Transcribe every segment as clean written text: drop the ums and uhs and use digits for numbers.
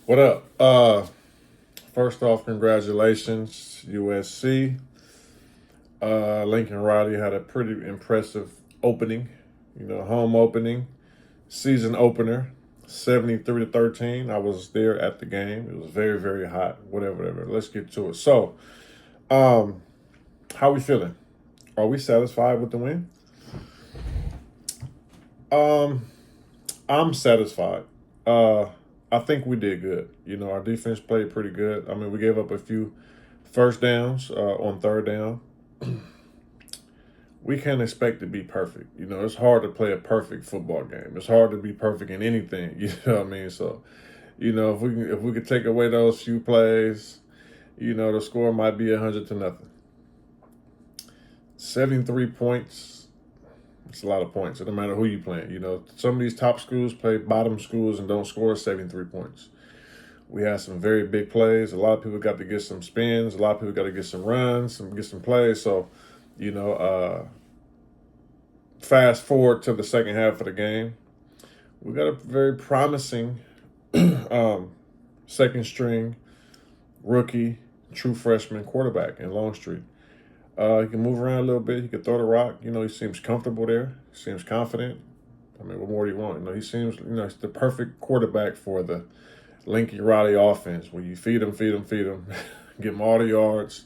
What up? First off, congratulations, USC. Lincoln Riley had a pretty impressive opening. Home opening, season opener, 73-13. I was there at the game. It was very, very hot. Whatever. Let's get to it. So, um, how we feeling? Are we satisfied with the win? Um, I'm satisfied. Uh, I think we did good. Our defense played pretty good. I mean, we gave up a few first downs on third down. We can't expect to be perfect. It's hard to play a perfect football game. It's hard to be perfect in anything. You know what I mean? So, if we could take away those few plays, the score might be 100-0. 73 points. It's a lot of points. It don't matter who you playing. Some of these top schools play bottom schools and don't score 73 points. We had some very big plays. A lot of people got to get some spins. A lot of people got to get some runs, get some plays. So, you know, uh, fast forward to the second half of the game, we got a very promising second string rookie, true freshman quarterback in Longstreet. He can move around a little bit. He can throw the rock. He seems comfortable there. He seems confident. I mean, what more do you want? He seems, he's the perfect quarterback for the Lincoln Riley offense, where you feed him, get him all the yards,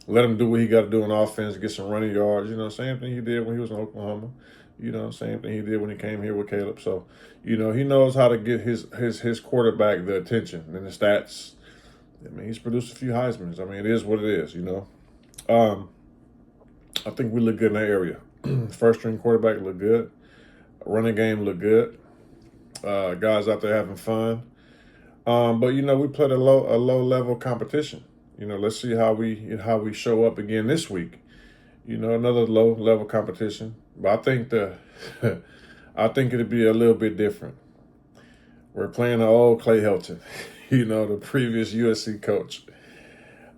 let him do what he got to do on offense, get some running yards. Same thing he did when he was in Oklahoma. Same thing he did when he came here with Caleb. So, he knows how to get his quarterback the attention and the stats. I mean, he's produced a few Heismans. I mean, it is what it is. I think we look good in that area. First string quarterback look good. Running game look good. Guys out there having fun. But we played a low level competition. Let's see how we show up again this week. Another low level competition. But I think I think it'd be a little bit different. We're playing the old Clay Helton, the previous USC coach.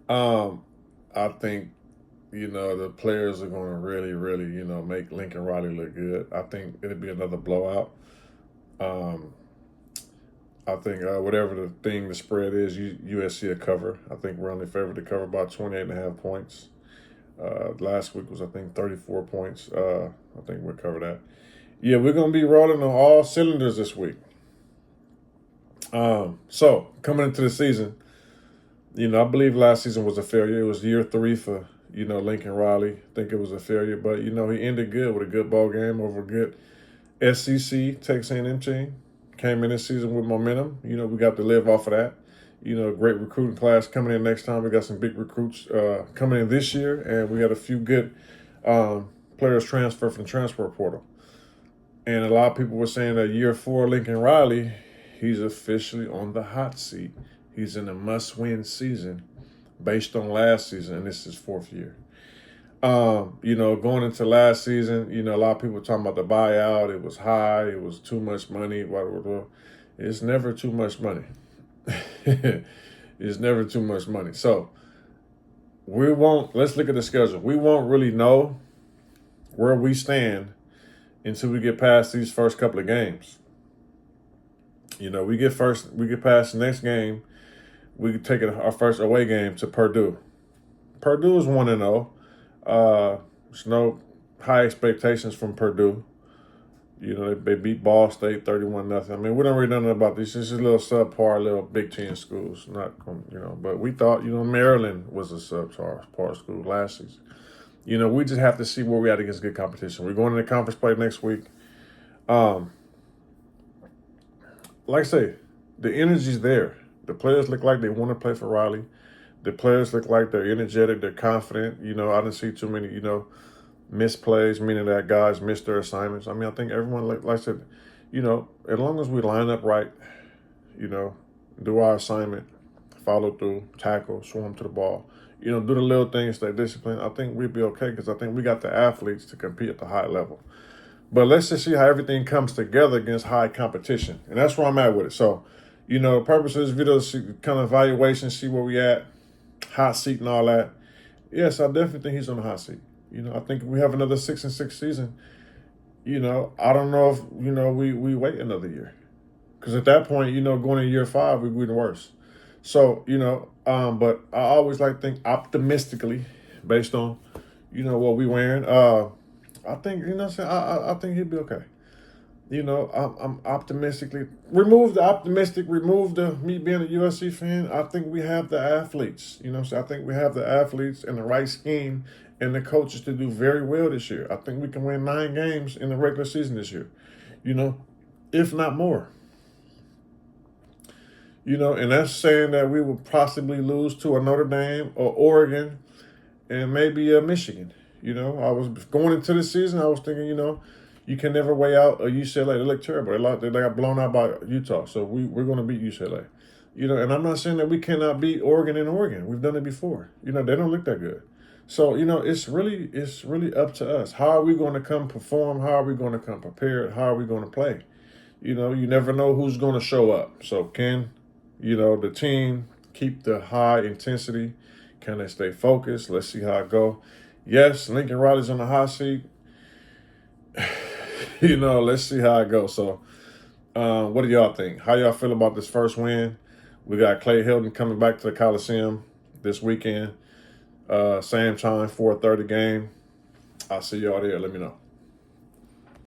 I think the players are going to really, really, make Lincoln Riley look good. I think it'll be another blowout. Um, I think whatever the spread is, USC will cover. I think we're only favored to cover about 28.5 points. Last week was, I think, 34 points. I think we'll cover that. Yeah, we're going to be rolling on all cylinders this week. So, coming into the season, I believe last season was a failure. It was year 3 for, Lincoln Riley. I think it was a failure. But, he ended good with a good ball game over a good SEC, Texas A&M team. Came in this season with momentum. We got to live off of that. Great recruiting class coming in next time. We got some big recruits coming in this year. And we got a few good players transfer from the transfer portal. And a lot of people were saying that year 4, Lincoln Riley, he's officially on the hot seat. He's in a must-win season based on last season, and this is 4th year. Going into last season, a lot of people were talking about the buyout. It was high. It was too much money. Blah, blah, blah. It's never too much money. It's never too much money. So let's look at the schedule. We won't really know where we stand until we get past these first couple of games. We get past the next game. We take our first away game to Purdue. Purdue is 1-0. There's no high expectations from Purdue. They beat Ball State 31-0. I mean, we don't really know nothing about these. This is a little subpar, little Big Ten schools. Not, but we thought, Maryland was a subpar school last season. We just have to see where we at against good competition. We're going into conference play next week. Like I say, the energy's there. The players look like they want to play for Riley. The players look like they're energetic, they're confident. I didn't see too many, missed plays, meaning that guys missed their assignments. I mean, I think everyone, like I said, as long as we line up right, do our assignment, follow through, tackle, swarm to the ball, do the little things, stay disciplined, I think we'd be okay because I think we got the athletes to compete at the high level. But let's just see how everything comes together against high competition. And that's where I'm at with it. So, the purpose of this video is kind of evaluation, see where we at, hot seat and all that. Yes, I definitely think he's on the hot seat. I think if we have another 6-6 season, I don't know if, we wait another year. Because at that point, going into year 5, we'd be worse. So, but I always like to think optimistically based on, what we wearing. I think, what I'm saying, I think he'd be okay. I'm optimistically remove the optimistic, remove the me being a USC fan. I think we have the athletes. So I think we have the athletes and the right scheme and the coaches to do very well this year. I think we can win 9 games in the regular season this year. If not more. And that's saying that we will possibly lose to a Notre Dame or Oregon and maybe Michigan. I was going into the season, I was thinking, you can never weigh out a UCLA. They look terrible. They got blown out by Utah, so we're going to beat UCLA. And I'm not saying that we cannot beat Oregon and Oregon. We've done it before. They don't look that good. So, it's really up to us. How are we going to come perform? How are we going to come prepared? How are we going to play? You never know who's going to show up. So can, the team keep the high intensity? Can they stay focused? Let's see how it go. Yes, Lincoln Riley's on the hot seat. Let's see how it goes. So, what do y'all think? How y'all feel about this first win? We got Clay Helton coming back to the Coliseum this weekend. Same time, 4:30 game. I'll see y'all there. Let me know.